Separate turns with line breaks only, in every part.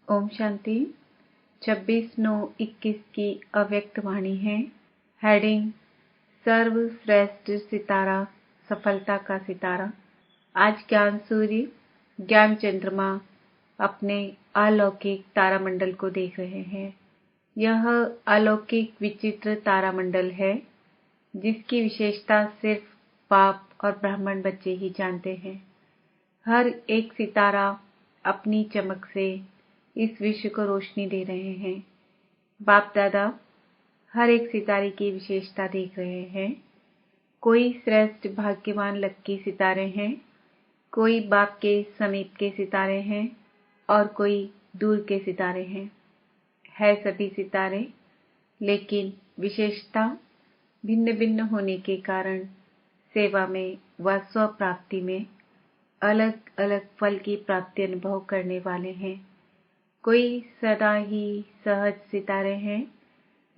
ओम शांति। 26/9/21 की अव्यक्त वाणी है। हेडिंग सर्वश्रेष्ठ सितारा, सफलता का सितारा। आज ज्ञान सूर्य, ज्ञान चंद्रमा अपने अलौकिक तारामंडल को देख रहे हैं। यह अलौकिक विचित्र तारामंडल है जिसकी विशेषता सिर्फ बाप और ब्राह्मण बच्चे ही जानते हैं। हर एक सितारा अपनी चमक से इस विश्व को रोशनी दे रहे हैं। बाप दादा हर एक सितारे की विशेषता देख रहे हैं। कोई श्रेष्ठ भाग्यवान लक्की सितारे हैं, कोई बाप के समीप के सितारे हैं और कोई दूर के सितारे हैं। है सभी सितारे, लेकिन विशेषता भिन्न भिन्न होने के कारण सेवा में व स्व प्राप्ति में अलग अलग फल की प्राप्ति अनुभव करने वाले हैं। कोई सदा ही सहज सितारे हैं,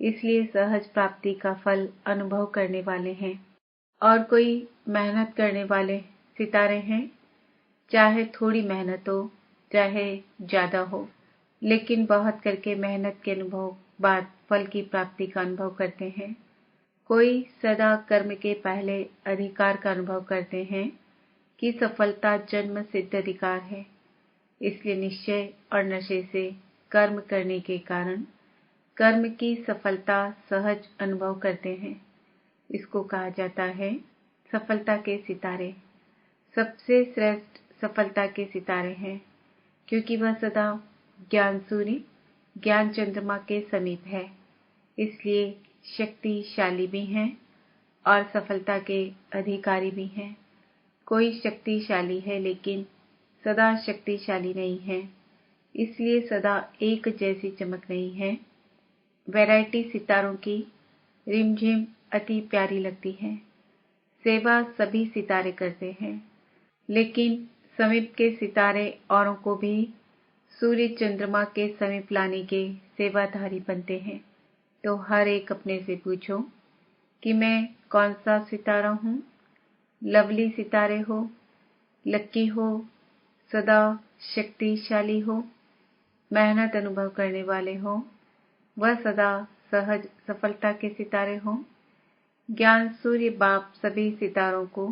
इसलिए सहज प्राप्ति का फल अनुभव करने वाले हैं। और कोई मेहनत करने वाले सितारे हैं, चाहे थोड़ी मेहनत हो चाहे ज्यादा हो, लेकिन बहुत करके मेहनत के अनुभव बाद फल की प्राप्ति का अनुभव करते हैं। कोई सदा कर्म के पहले अधिकार का अनुभव करते हैं कि सफलता जन्म सिद्ध अधिकार है, इसलिए निश्चय और नशे से कर्म करने के कारण कर्म की सफलता सहज अनुभव करते हैं। इसको कहा जाता है सफलता के सितारे। सबसे श्रेष्ठ सफलता के सितारे हैं, क्योंकि वह सदा ज्ञान सूर्य, ज्ञान चंद्रमा के समीप है, इसलिए शक्तिशाली भी हैं और सफलता के अधिकारी भी हैं। कोई शक्तिशाली है लेकिन सदा शक्तिशाली नहीं है, इसलिए सदा एक जैसी चमक नहीं है। वैरायटी सितारों की रिमझिम अति प्यारी लगती है। सेवा सभी सितारे करते हैं, लेकिन समीप के सितारे औरों को भी सूर्य चंद्रमा के समीप लाने के सेवाधारी बनते हैं। तो हर एक अपने से पूछो कि मैं कौन सा सितारा हूँ। लवली सितारे हो, लक्की हो, सदा शक्तिशाली हो, मेहनत अनुभव करने वाले हो, वह सदा सहज सफलता के सितारे हो। ज्ञान सूर्य बाप सभी सितारों को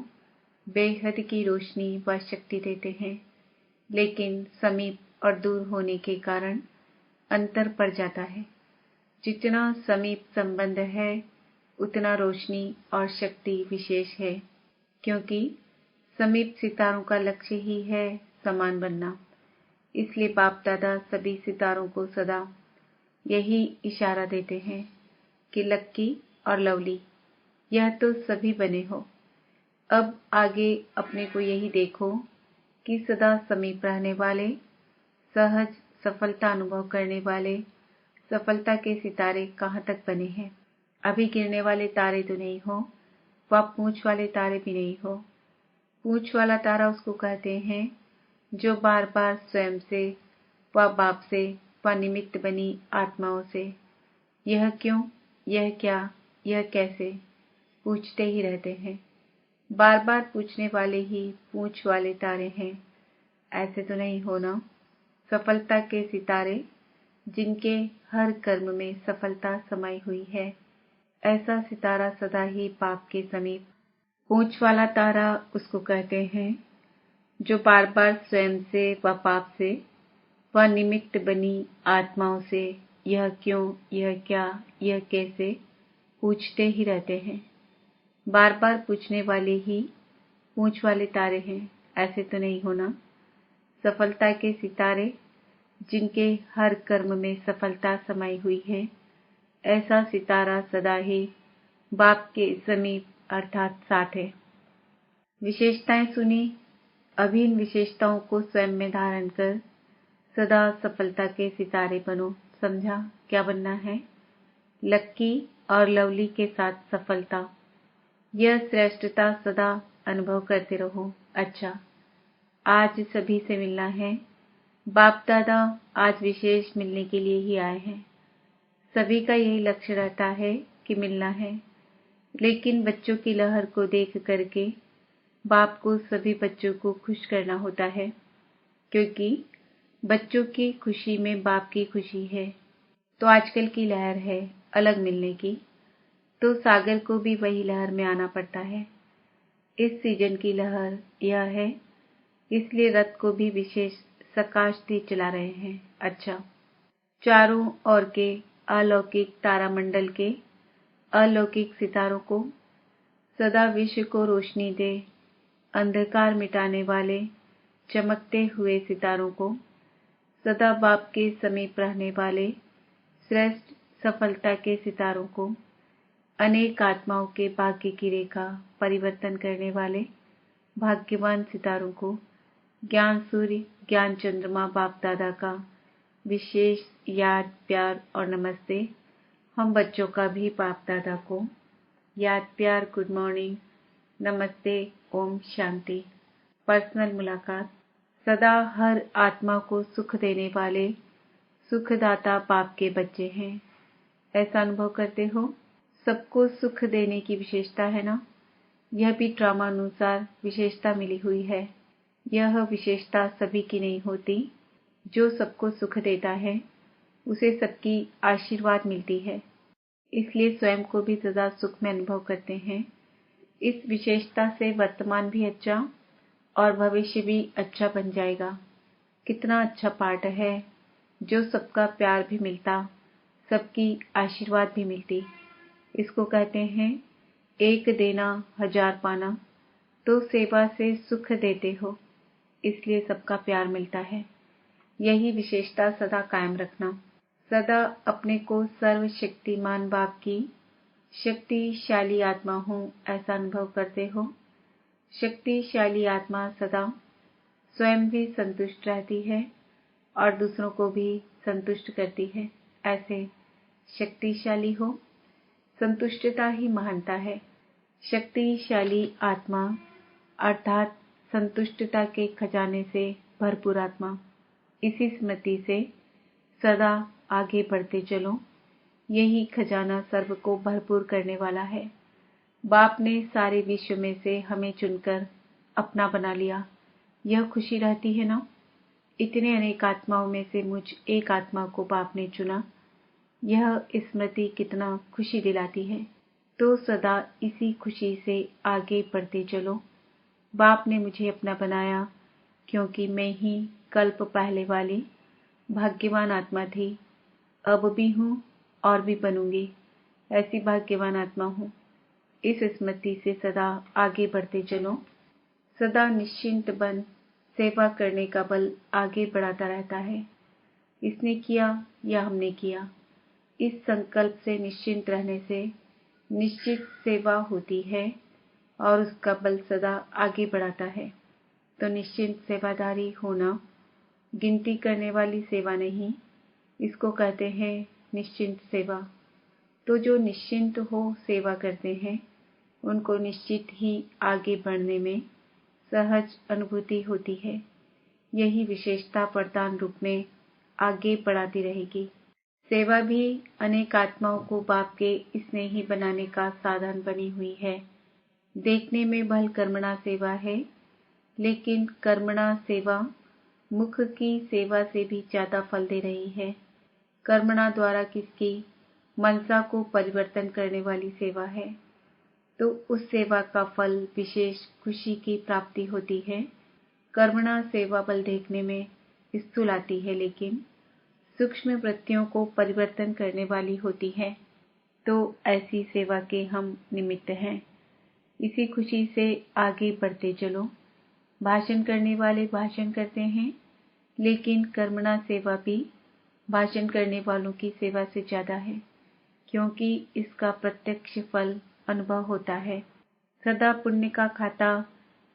बेहद की रोशनी व शक्ति देते हैं, लेकिन समीप और दूर होने के कारण अंतर पड़ जाता है। जितना समीप संबंध है उतना रोशनी और शक्ति विशेष है, क्योंकि समीप सितारों का लक्ष्य ही है समान बनना। इसलिए बाप दादा सभी सितारों को सदा यही इशारा देते हैं कि लक्की और लवली यह तो सभी बने हो। अब आगे अपने को यही देखो कि सदा समीप रहने वाले, सहज सफलता अनुभव करने वाले सफलता के सितारे कहाँ तक बने हैं। अभी गिरने वाले तारे तो नहीं हो, व पूंछ वाले तारे भी नहीं हो। पूंछ वाला तारा उसको कहते हैं जो बार बार स्वयं से व बाप से व निमित्त बनी आत्माओं से यह क्यों, यह क्या, यह कैसे पूछते ही रहते हैं। बार बार पूछने वाले ही पूंछ वाले तारे हैं, ऐसे तो नहीं होना। सफलता के सितारे जिनके हर कर्म में सफलता समाई हुई है, ऐसा सितारा सदा ही बाप के समीप। पूंछ वाला तारा उसको कहते हैं जो बार बार स्वयं से व पाप से व निमित्त बनी आत्माओं से यह क्यों, यह क्या, यह कैसे पूछते ही रहते हैं। बार बार पूछने वाले ही पूंछ वाले तारे हैं, ऐसे तो नहीं होना। सफलता के सितारे जिनके हर कर्म में सफलता समाई हुई है, ऐसा सितारा सदा ही बाप के समीप अर्थात साथ है। विशेषताएं सुनी। अभी इन विशेषताओं को स्वयं में धारण कर सदा सफलता के सितारे बनो। समझा क्या बनना है? लक्की और लवली के साथ सफलता, यह श्रेष्ठता सदा अनुभव करते रहो। अच्छा, आज सभी से मिलना है। बाप दादा आज विशेष मिलने के लिए ही आए हैं। सभी का यही लक्ष्य रहता है कि मिलना है, लेकिन बच्चों की लहर को देख करके बाप को सभी बच्चों को खुश करना होता है, क्योंकि बच्चों की खुशी में बाप की खुशी है। तो आजकल की लहर है अलग मिलने की, तो सागर को भी वही लहर में आना पड़ता है। इस सीजन की लहर यह है, इसलिए रथ को भी विशेष सकाशती चला रहे हैं। अच्छा, चारों ओर के अलौकिक तारामंडल के अलौकिक सितारों को सदा विश्व को रोशनी दे, अंधकार मिटाने वाले चमकते हुए सितारों को, सदा बाप के समीप रहने वाले श्रेष्ठ सफलता के सितारों को, अनेक आत्माओं के भाग्य की रेखा परिवर्तन करने वाले भाग्यवान सितारों को, ज्ञान सूर्य ज्ञान चंद्रमा बाप दादा का विशेष याद प्यार और नमस्ते। हम बच्चों का भी बाप दादा को याद प्यार, गुड मॉर्निंग, नमस्ते, ओम शांति। पर्सनल मुलाकात। सदा हर आत्मा को सुख देने वाले सुखदाता बाप के बच्चे हैं। ऐसा अनुभव करते हो? सबको सुख देने की विशेषता है ना? यह भी ड्रामा अनुसार विशेषता मिली हुई है। यह विशेषता सभी की नहीं होती। जो सबको सुख देता है उसे सबकी आशीर्वाद मिलती है, इसलिए स्वयं को भी सदा सुख में अनुभव करते हैं। इस विशेषता से वर्तमान भी अच्छा और भविष्य भी अच्छा बन जाएगा। कितना अच्छा पाठ है, जो सबका प्यार भी मिलता, सबकी आशीर्वाद भी मिलती। इसको कहते हैं एक देना हजार पाना। तो सेवा से सुख देते हो, इसलिए सबका प्यार मिलता है। यही विशेषता सदा कायम रखना। सदा अपने को सर्वशक्तिमान बाप की शक्तिशाली आत्मा हूँ ऐसा अनुभव करते हो। शक्तिशाली आत्मा सदा स्वयं भी संतुष्ट रहती है और दूसरों को भी संतुष्ट करती है। ऐसे शक्तिशाली हो। संतुष्टता ही महानता है। शक्तिशाली आत्मा अर्थात संतुष्टता के खजाने से भरपूर आत्मा। इसी स्मृति से सदा आगे बढ़ते चलो। यही खजाना सर्व को भरपूर करने वाला है। बाप ने सारे विश्व में से हमें चुनकर अपना बना लिया। यह खुशी रहती है ना? इतने अनेक आत्माओं में से मुझ एक आत्मा को बाप ने चुना। यह स्मृति कितना खुशी दिलाती है। तो सदा इसी खुशी से आगे बढ़ते चलो। बाप ने मुझे अपना बनाया क्योंकि मैं ही कल्प पहले वाली भाग्यवान आत्मा थी। अब भी हूँ और भी बनूंगी। ऐसी भाग्यवान आत्मा हूँ। इस स्मृति से सदा आगे बढ़ते चलो। सदा निश्चिंत बन सेवा करने का बल आगे बढ़ाता रहता है। इसने किया या हमने किया, इस संकल्प से निश्चिंत रहने से निश्चित सेवा होती है और उसका बल सदा आगे बढ़ाता है। तो निश्चिंत सेवादारी होना गिनती करने वाली सेवा नहीं, इसको कहते हैं निश्चिंत सेवा। तो जो निश्चिंत हो सेवा करते हैं उनको निश्चित ही आगे बढ़ने में सहज अनुभूति होती है। यही विशेषता वरदान रूप में आगे बढ़ाती रहेगी। सेवा भी अनेक आत्माओं को बाप के स्नेही बनाने का साधन बनी हुई है। देखने में भल कर्मणा सेवा है, लेकिन कर्मणा सेवा मुख की सेवा से भी ज्यादा फल दे रही है। कर्मणा द्वारा किसकी मनसा को परिवर्तन करने वाली सेवा है, तो उस सेवा का फल विशेष खुशी की प्राप्ति होती है। कर्मणा सेवा बल देखने में स्थूल आती है, लेकिन सूक्ष्म वृत्तियों को परिवर्तन करने वाली होती है। तो ऐसी सेवा के हम निमित्त हैं। इसी खुशी से आगे बढ़ते चलो। भाषण करने वाले भाषण करते हैं, लेकिन कर्मणा सेवा भी भाषण करने वालों की सेवा से ज्यादा है, क्योंकि इसका प्रत्यक्ष फल अनुभव होता है। सदा पुण्य का खाता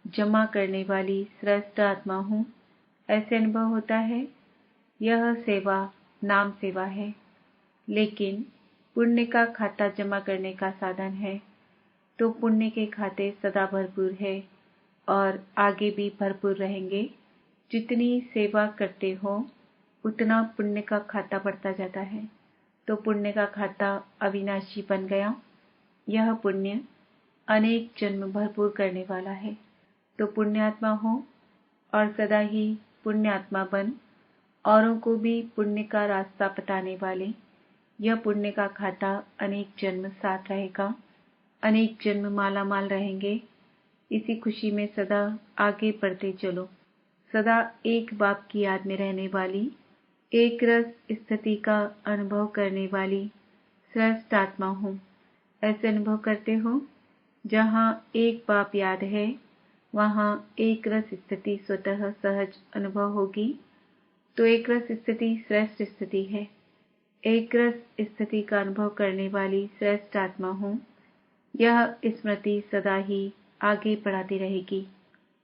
जमा करने वाली श्रेष्ठ आत्मा हूँ ऐसे अनुभव होता है। यह सेवा नाम सेवा है, लेकिन पुण्य का खाता जमा करने का साधन है। तो पुण्य के खाते सदा भरपूर है और आगे भी भरपूर रहेंगे। जितनी सेवा करते हो उतना पुण्य का खाता बढ़ता जाता है। तो पुण्य का खाता अविनाशी बन गया। यह पुण्य अनेक जन्म भरपूर करने वाला है। तो पुण्यात्मा हो और सदा ही पुण्यात्मा बन औरों को भी पुण्य का रास्ता बताने वाले। यह पुण्य का खाता अनेक जन्म साथ रहेगा, अनेक जन्म माला माल रहेंगे। इसी खुशी में सदा आगे बढ़ते चलो। सदा एक बाप की याद में रहने वाली, एक रस स्थिति का अनुभव करने वाली श्रेष्ठ आत्मा हूँ। ऐसे अनुभव करते हो, जहाँ एक बाप याद है वहाँ एक रस स्थिति स्वतः सहज अनुभव होगी। तो एक रस स्थिति श्रेष्ठ स्थिति है। एक रस स्थिति का अनुभव करने वाली श्रेष्ठ आत्मा हूँ। यह स्मृति सदा ही आगे बढ़ाती रहेगी।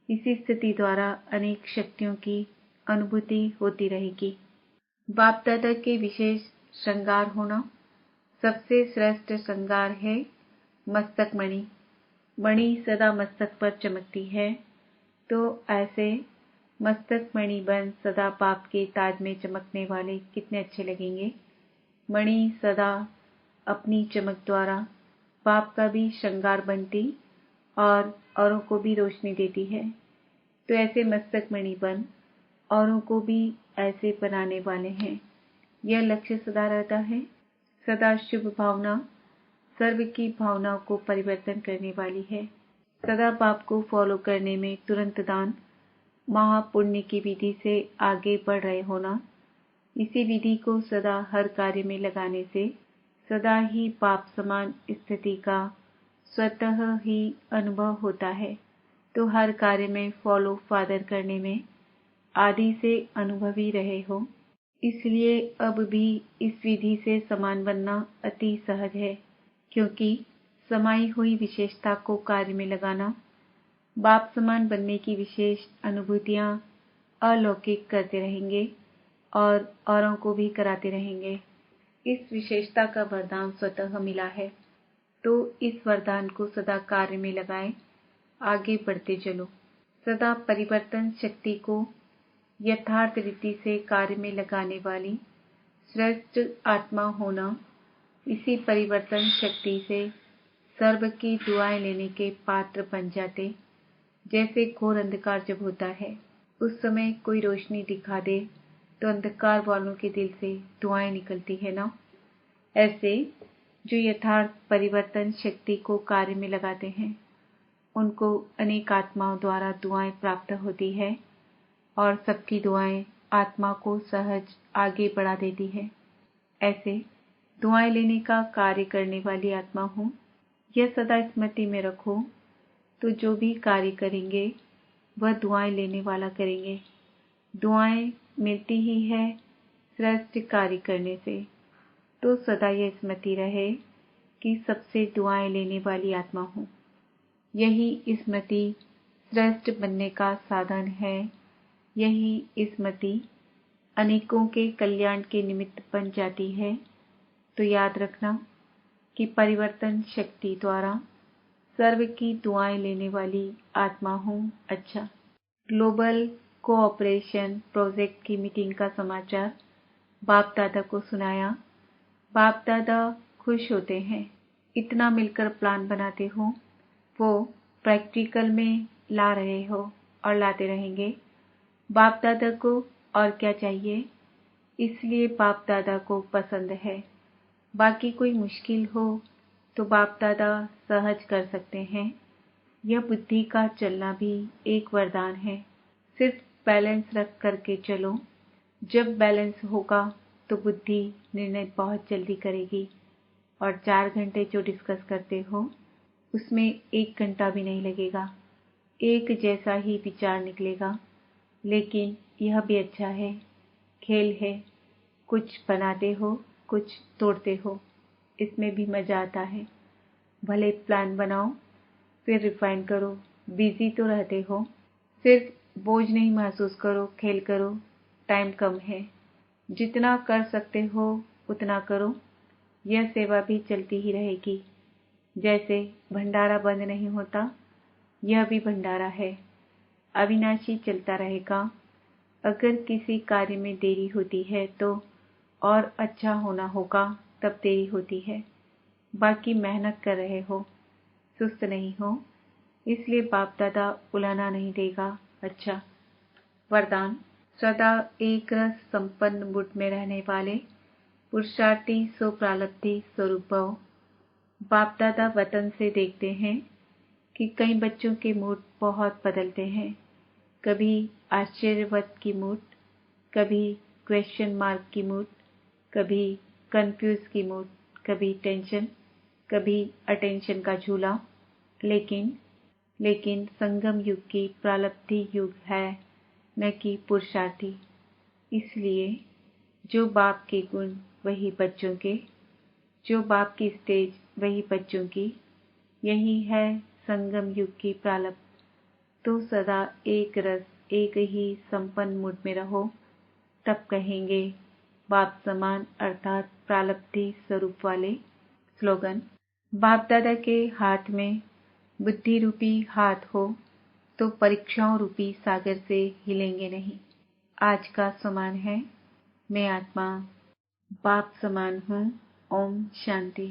इसी स्थिति द्वारा अनेक शक्तियों की अनुभूति होती रहेगी। बाप दादा के विशेष श्रृंगार होना। सबसे श्रेष्ठ श्रृंगार है मस्तक मणि। मणि सदा मस्तक पर चमकती है, तो ऐसे मस्तक मणि बन सदा बाप के ताज में चमकने वाले कितने अच्छे लगेंगे। मणि सदा अपनी चमक द्वारा बाप का भी श्रृंगार बनती और औरों को भी रोशनी देती है। तो ऐसे मस्तक मणि बन औरों को भी ऐसे बनाने वाले हैं। यह लक्ष्य सदा रहता है। सदा शुभ भावना सर्व की भावनाओं को परिवर्तन करने वाली है। सदा बाप को फॉलो करने में तुरंत दान, महापुण्य की विधि से आगे बढ़ रहे होना। इसी विधि को सदा हर कार्य में लगाने से सदा ही बाप समान स्थिति का स्वतः ही अनुभव होता है। तो हर कार्य में फॉलो फादर करने में आदि से अनुभवी रहे हो, इसलिए अब भी इस विधि से समान बनना अति सहज है, क्योंकि समाई हुई विशेषता को कार्य में लगाना बाप समान बनने की विशेष अनुभूतियां अलौकिक करते रहेंगे और औरों को भी कराते रहेंगे। इस विशेषता का वरदान स्वतः मिला है, तो इस वरदान को सदा कार्य में लगाएं, आगे बढ़ते चलो। सदा परिवर्तन शक्ति को यथार्थ रीति से कार्य में लगाने वाली श्रेष्ठ आत्मा होना। इसी परिवर्तन शक्ति से सर्व की दुआएं लेने के पात्र बन जाते। जैसे घोर अंधकार जब होता है, उस समय कोई रोशनी दिखा दे तो अंधकार वालों के दिल से दुआएं निकलती है ना। ऐसे जो यथार्थ परिवर्तन शक्ति को कार्य में लगाते हैं, उनको अनेक आत्माओं द्वारा दुआएं प्राप्त होती है और सबकी दुआएं आत्मा को सहज आगे बढ़ा देती है। ऐसे दुआएं लेने का कार्य करने वाली आत्मा हूँ। यह सदा स्मृति में रखो, तो जो भी कार्य करेंगे वह दुआएं लेने वाला करेंगे। दुआएं मिलती ही है श्रेष्ठ कार्य करने से। तो सदा यह स्मृति रहे कि सबसे दुआएं लेने वाली आत्मा हूँ। यही स्मृति श्रेष्ठ बनने का साधन है। यही स्मृति अनेकों के कल्याण के निमित्त बन जाती है। तो याद रखना कि परिवर्तन शक्ति द्वारा सर्व की दुआएं लेने वाली आत्मा हूँ। अच्छा, ग्लोबल कोऑपरेशन प्रोजेक्ट की मीटिंग का समाचार बाप दादा को सुनाया। बाप दादा खुश होते हैं। इतना मिलकर प्लान बनाते हो, वो प्रैक्टिकल में ला रहे हो और लाते रहेंगे। बाप दादा को और क्या चाहिए, इसलिए बाप दादा को पसंद है। बाकी कोई मुश्किल हो तो बाप दादा सहज कर सकते हैं। यह बुद्धि का चलना भी एक वरदान है। सिर्फ बैलेंस रख करके चलो। जब बैलेंस होगा तो बुद्धि निर्णय बहुत जल्दी करेगी और 4 घंटे जो डिस्कस करते हो उसमें 1 घंटा भी नहीं लगेगा। एक जैसा ही विचार निकलेगा। लेकिन यह भी अच्छा है, खेल है। कुछ बनाते हो, कुछ तोड़ते हो, इसमें भी मजा आता है। भले प्लान बनाओ फिर रिफाइन करो। बिजी तो रहते हो, सिर्फ बोझ नहीं महसूस करो, खेल करो। टाइम कम है, जितना कर सकते हो उतना करो। यह सेवा भी चलती ही रहेगी। जैसे भंडारा बंद नहीं होता, यह भी भंडारा है, अविनाशी चलता रहेगा। अगर किसी कार्य में देरी होती है तो और अच्छा होना होगा, तब देरी होती है। बाकी मेहनत कर रहे हो, सुस्त नहीं हो, इसलिए बाप दादा बुलाना नहीं देगा। अच्छा, वरदान सदा एक रस संपन्न मूड में रहने वाले पुरुषार्थी स्वप्रालब्धि स्वरूप भव। बाप दादा वतन से देखते हैं कि कई बच्चों के मूड बहुत बदलते हैं। कभी आश्चर्यवत की मूड, कभी क्वेश्चन मार्क की मूड, कभी कंफ्यूज की मूड, कभी टेंशन, कभी अटेंशन का झूला। लेकिन संगम युग की प्रालब्धि युग है, न कि पुरुषार्थी। इसलिए जो बाप के गुण वही बच्चों के, जो बाप की स्टेज वही बच्चों की। यही है संगम युग की प्रालब्ध। तो सदा एक रस एक ही संपन्न मूड में रहो, तब कहेंगे बाप समान अर्थात प्रालब्धि स्वरूप वाले। स्लोगन। बाप दादा के हाथ में बुद्धि रूपी हाथ हो तो परीक्षाओं रूपी सागर से हिलेंगे नहीं। आज का समान है, मैं आत्मा बाप समान हूँ। ओम शांति।